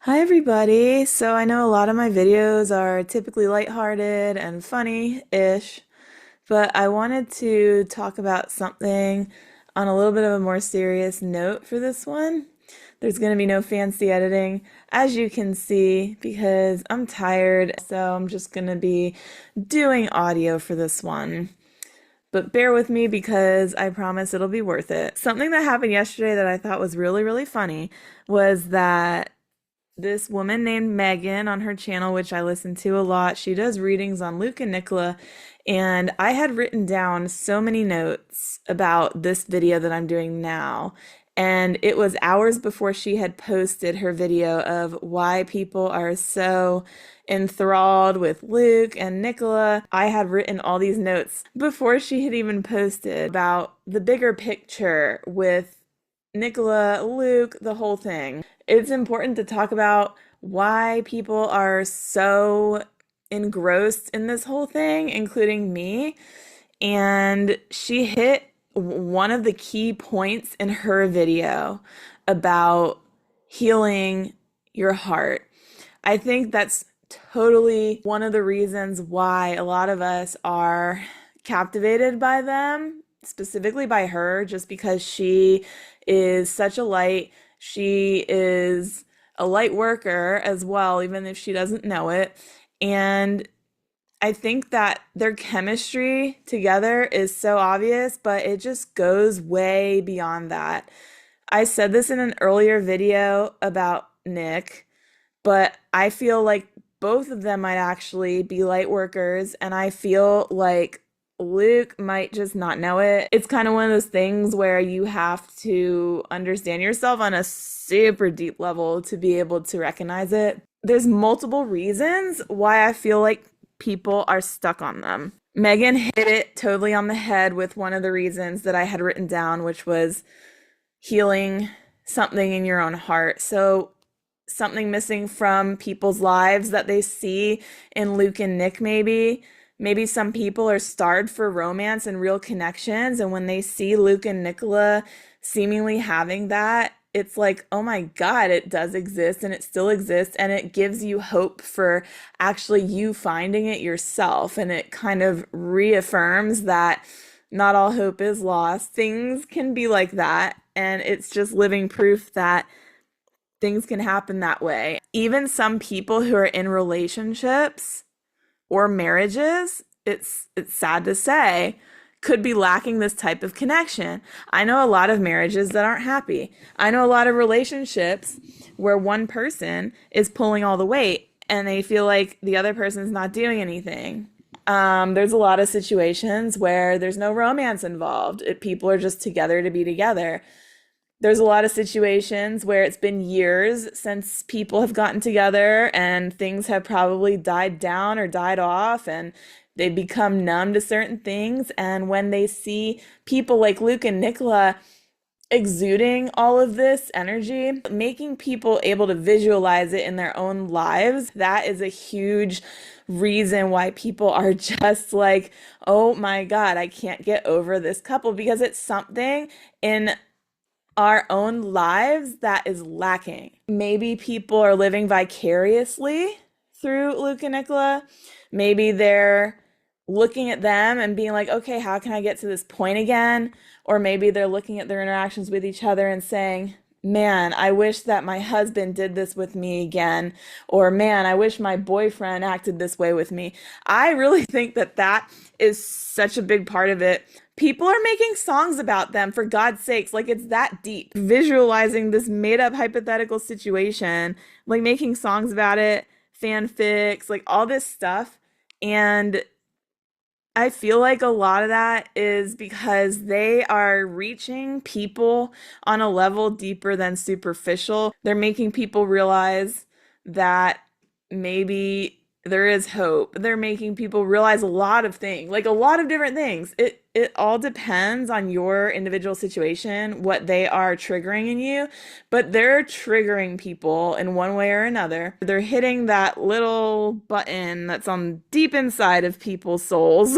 Hi everybody. So I know a lot of my videos are typically lighthearted and funny-ish, but I wanted to talk about something on a little bit of a more serious note for this one. There's going to be no fancy editing, as you can see, because I'm tired, so I'm just going to be doing audio for this one. But bear with me because I promise it'll be worth it. Something that happened yesterday that I thought was really, really funny was that this woman named Megan on her channel, which I listen to a lot. She does readings on Luke and Nicola, and I had written down so many notes about this video that I'm doing now. And it was hours before she had posted her video of why people are so enthralled with Luke and Nicola. I had written all these notes before she had even posted about the bigger picture with Nicola, Luke, the whole thing. It's important to talk about why people are so engrossed in this whole thing, including me. And she hit one of the key points in her video about healing your heart. I think that's totally one of the reasons why a lot of us are captivated by them, specifically by her, just because she is such a light. She is a light worker as well, even if she doesn't know it. And I think that their chemistry together is so obvious, but it just goes way beyond that. I said this in an earlier video about Nick, but I feel like both of them might actually be light workers, and I feel like Luke might just not know it. It's kind of one of those things where you have to understand yourself on a super deep level to be able to recognize it. There's multiple reasons why I feel like people are stuck on them. Megan hit it totally on the head with one of the reasons that I had written down, which was healing something in your own heart. So something missing from people's lives that they see in Luke and Nick, maybe. Maybe some people are starved for romance and real connections, and when they see Luke and Nicola seemingly having that, it's like, oh my God, it does exist and it still exists, and it gives you hope for actually you finding it yourself, and it kind of reaffirms that not all hope is lost. Things can be like that, and it's just living proof that things can happen that way. Even some people who are in relationships or marriages, it's sad to say, could be lacking this type of connection. I know a lot of marriages that aren't happy. I know a lot of relationships where one person is pulling all the weight and they feel like the other person's not doing anything. There's a lot of situations where there's no romance involved. People are just together to be together. There's a lot of situations where it's been years since people have gotten together and things have probably died down or died off and they become numb to certain things. And when they see people like Luke and Nicola exuding all of this energy, making people able to visualize it in their own lives, that is a huge reason why people are just like, oh my God, I can't get over this couple, because it's something in our own lives that is lacking. Maybe people are living vicariously through Luke and Nicola. Maybe they're looking at them and being like, okay, how can I get to this point again? Or maybe they're looking at their interactions with each other and saying, man, I wish that my husband did this with me again. Or man, I wish my boyfriend acted this way with me. I really think that that is such a big part of it. People are making songs about them, for God's sakes. Like, it's that deep. Visualizing this made up hypothetical situation, like making songs about it, fanfics, like all this stuff. And I feel like a lot of that is because they are reaching people on a level deeper than superficial. They're making people realize that maybe there is hope. They're making people realize a lot of things, like a lot of different things. It all depends on your individual situation, what they are triggering in you, but they're triggering people in one way or another. They're hitting that little button that's on deep inside of people's souls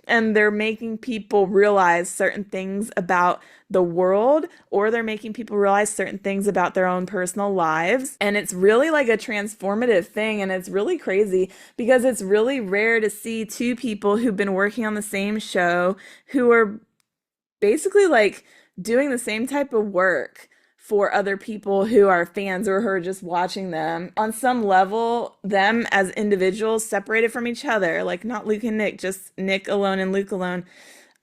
and they're making people realize certain things about the world, or they're making people realize certain things about their own personal lives. And it's really like a transformative thing. And it's really crazy because it's really rare to see two people who've been working on the same show who are basically like doing the same type of work for other people who are fans or who are just watching them. On some level, them as individuals separated from each other, like not Luke and Nick, just Nick alone and Luke alone.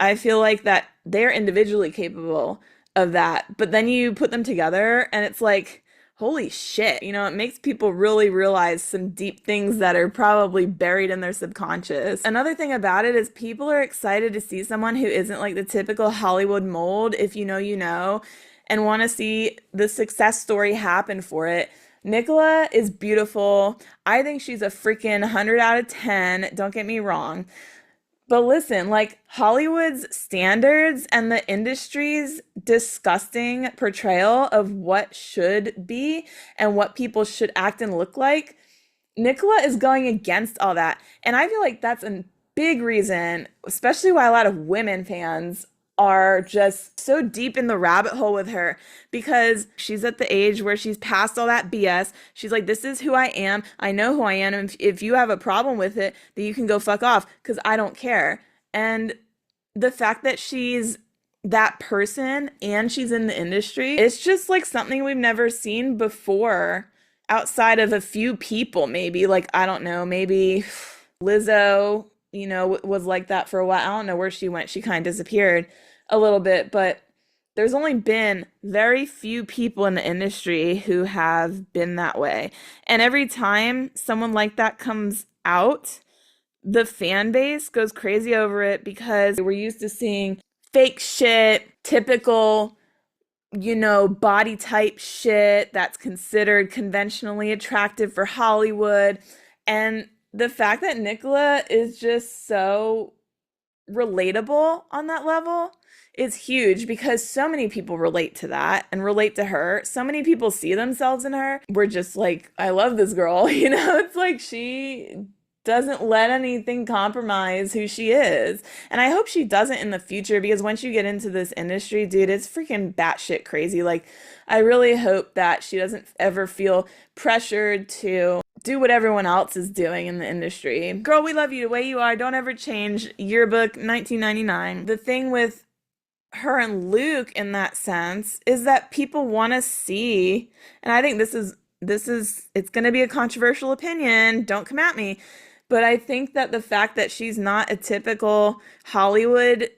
I feel like that they're individually capable of that. But then you put them together and it's like, holy shit, it makes people really realize some deep things that are probably buried in their subconscious. Another thing about it is people are excited to see someone who isn't like the typical Hollywood mold, if you know, you know, and want to see the success story happen for it. Nicola is beautiful. I think she's a freaking 100 out of 10. Don't get me wrong. But listen, like Hollywood's standards and the industry's disgusting portrayal of what should be and what people should act and look like, Nicola is going against all that. And I feel like that's a big reason, especially why a lot of women fans are just so deep in the rabbit hole with her, because she's at the age where she's past all that BS. She's like, this is who I am. I know who I am. And if you have a problem with it, then you can go fuck off because I don't care. And the fact that she's that person and she's in the industry, it's just like something we've never seen before outside of a few people, maybe. Like, I don't know, maybe Lizzo, was like that for a while. I don't know where she went. She kind of disappeared a little bit, but there's only been very few people in the industry who have been that way. And every time someone like that comes out, the fan base goes crazy over it because we're used to seeing fake shit, typical, body type shit that's considered conventionally attractive for Hollywood. And the fact that Nicola is just so relatable on that level is huge because so many people relate to that and relate to her. So many people see themselves in her. We're just like, I love this girl. It's like she doesn't let anything compromise who she is. And I hope she doesn't in the future, because once you get into this industry, dude, it's freaking batshit crazy. Like, I really hope that she doesn't ever feel pressured to do what everyone else is doing in the industry. Girl, we love you the way you are. Don't ever change. Yearbook 1999. The thing with her and Luke in that sense is that people want to see, and I think this is it's going to be a controversial opinion. Don't come at me. But I think that the fact that she's not a typical Hollywood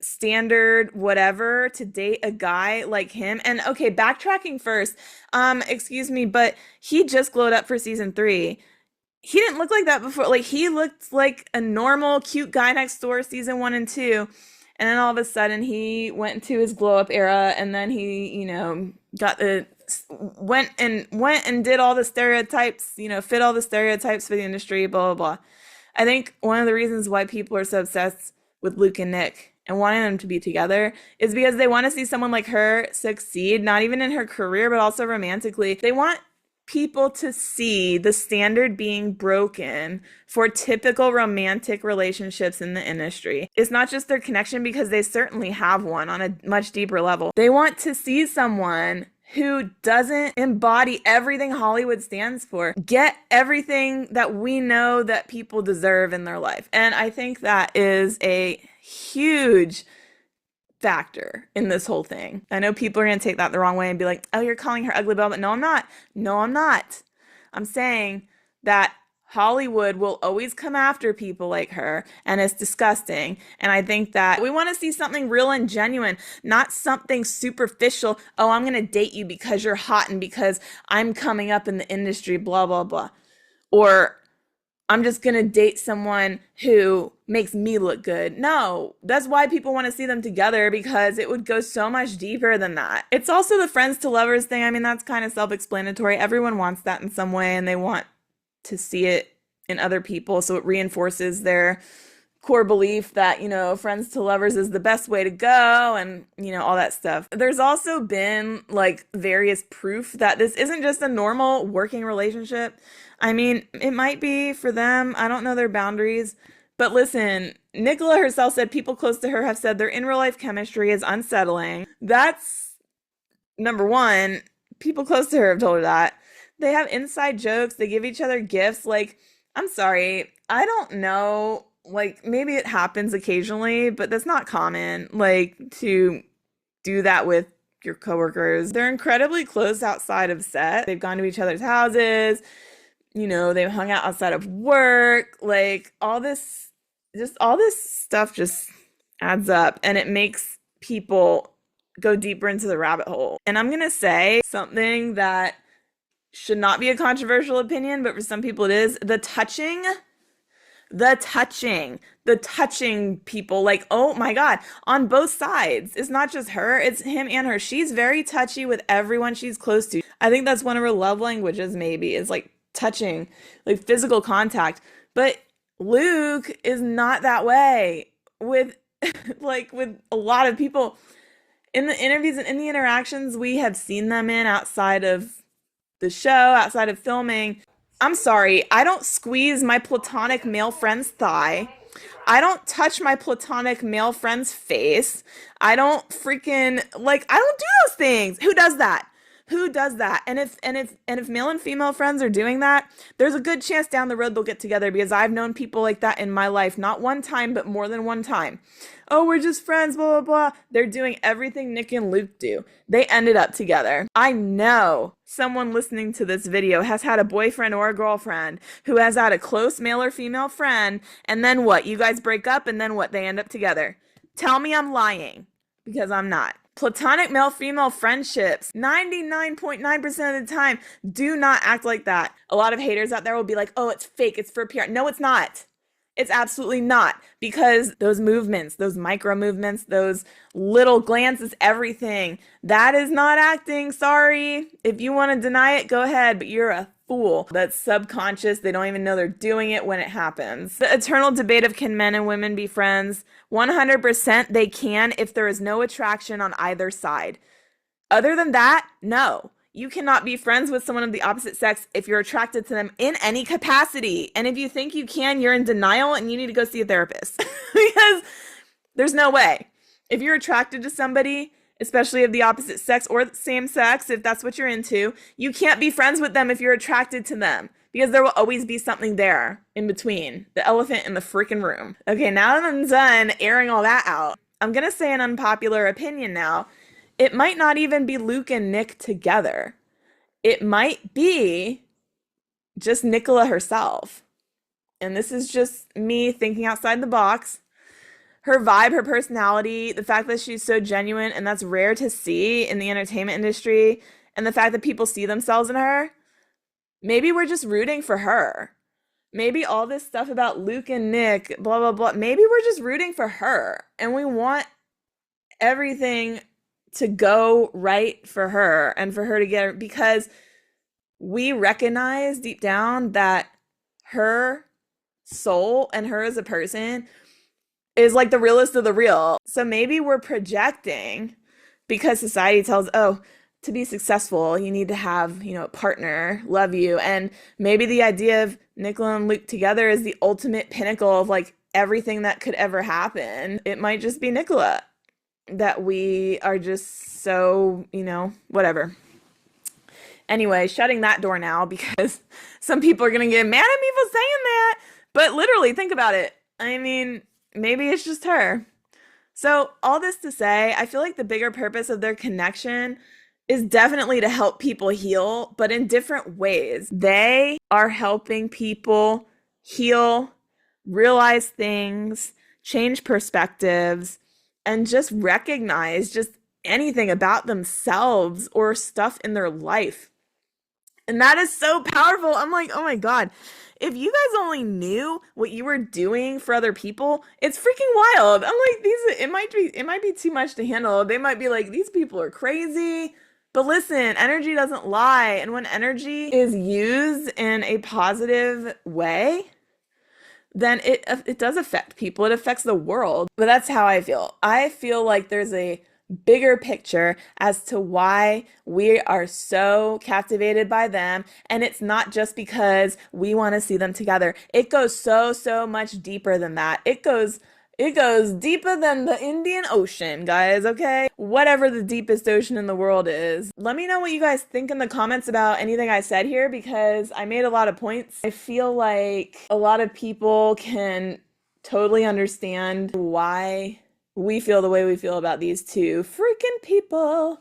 standard whatever to date a guy like him. And okay, backtracking first, excuse me, but he just glowed up for season 3. He didn't look like that before. Like, he looked like a normal cute guy next door season 1 and 2, and then all of a sudden he went into his glow up era, and then he got the went and did all the stereotypes, fit all the stereotypes for the industry, blah blah blah. I think one of the reasons why people are so obsessed with Luke and Nick and wanting them to be together is because they want to see someone like her succeed, not even in her career, but also romantically. They want people to see the standard being broken for typical romantic relationships in the industry. It's not just their connection, because they certainly have one on a much deeper level. They want to see someone who doesn't embody everything Hollywood stands for, get everything that we know that people deserve in their life. And I think that is a huge factor in this whole thing. I know people are going to take that the wrong way and be like, oh, you're calling her ugly, but no, I'm not. No, I'm not. I'm saying that Hollywood will always come after people like her, and it's disgusting. And I think that we want to see something real and genuine, not something superficial. Oh, I'm going to date you because you're hot and because I'm coming up in the industry, blah, blah, blah. Or I'm just going to date someone who makes me look good. No, that's why people want to see them together, because it would go so much deeper than that. It's also the friends to lovers thing. I mean, that's kind of self-explanatory. Everyone wants that in some way, and they want to see it in other people, so it reinforces their core belief that, friends to lovers is the best way to go, and, all that stuff. There's also been, like, various proof that this isn't just a normal working relationship. I mean, it might be for them. I don't know their boundaries, But listen, Nicola herself said people close to her have said their in real life chemistry is unsettling. That's number one. People close to her have told her that. They have inside jokes, they give each other gifts. Like, I'm sorry, I don't know. Like, maybe it happens occasionally, but that's not common. Like, to do that with your coworkers. They're incredibly close outside of set. They've gone to each other's houses, they've hung out outside of work. Like all this stuff just adds up and it makes people go deeper into the rabbit hole. And I'm going to say something that should not be a controversial opinion, but for some people it is. The touching people, like, oh my God, on both sides. It's not just her, it's him and her. She's very touchy with everyone she's close to. I think that's one of her love languages, maybe, is like touching, like physical contact. But Luke is not that way with like with a lot of people in the interviews and in the interactions we have seen them in outside of the show, outside of filming. I'm sorry, I don't squeeze my platonic male friend's thigh. I don't touch my platonic male friend's face. I don't freaking like I don't do those things. Who does that? Who does that? And if male and female friends are doing that, there's a good chance down the road they'll get together because I've known people like that in my life, not one time, but more than one time. Oh, we're just friends, blah, blah, blah. They're doing everything Nick and Luke do. They ended up together. I know someone listening to this video has had a boyfriend or a girlfriend who has had a close male or female friend, and then what? You guys break up, and then what? They end up together. Tell me I'm lying, because I'm not. Platonic male-female friendships, 99.9% of the time, do not act like that. A lot of haters out there will be like, oh, it's fake, it's for PR. No, it's not. It's absolutely not, because those movements, those micro movements, those little glances, everything, that is not acting. Sorry. If you want to deny it, go ahead, but you're a fool. That's subconscious. They don't even know they're doing it when it happens. The eternal debate of can men and women be friends? 100% they can if there is no attraction on either side. Other than that, no. You cannot be friends with someone of the opposite sex if you're attracted to them in any capacity. And if you think you can, you're in denial and you need to go see a therapist because there's no way. If you're attracted to somebody, especially of the opposite sex or the same sex, if that's what you're into, you can't be friends with them if you're attracted to them because there will always be something there in between, the elephant in the freaking room. Okay, now that I'm done airing all that out, I'm going to say an unpopular opinion now. It might not even be Luke and Nick together. It might be just Nicola herself. And this is just me thinking outside the box. Her vibe, her personality, the fact that she's so genuine, and that's rare to see in the entertainment industry, and the fact that people see themselves in her. Maybe we're just rooting for her. Maybe all this stuff about Luke and Nick, blah, blah, blah. Maybe we're just rooting for her. And we want everything to go right for her and for her to get her, because we recognize deep down that her soul and her as a person is like the realest of the real. So maybe we're projecting because society tells, oh, to be successful, you need to have, a partner love you. And maybe the idea of Nicola and Luke together is the ultimate pinnacle of like everything that could ever happen. It might just be Nicola that we are just so, whatever. Anyway, shutting that door now because some people are going to get mad at me for saying that. But literally, think about it. I mean, maybe it's just her. So all this to say, I feel like the bigger purpose of their connection is definitely to help people heal, but in different ways. They are helping people heal, realize things, change perspectives, and just recognize just anything about themselves or stuff in their life. And that is so powerful. I'm like, oh my God, if you guys only knew what you were doing for other people, it's freaking wild. I'm like, it might be too much to handle. They might be like, these people are crazy. But listen, energy doesn't lie. And when energy is used in a positive way, then it does affect people. It affects the world. But that's how I feel. I feel like there's a bigger picture as to why we are so captivated by them. And it's not just because we want to see them together. It goes so much deeper than that. It goes deeper than the Indian Ocean, guys, okay? Whatever the deepest ocean in the world is. Let me know what you guys think in the comments about anything I said here because I made a lot of points. I feel like a lot of people can totally understand why we feel the way we feel about these two freaking people.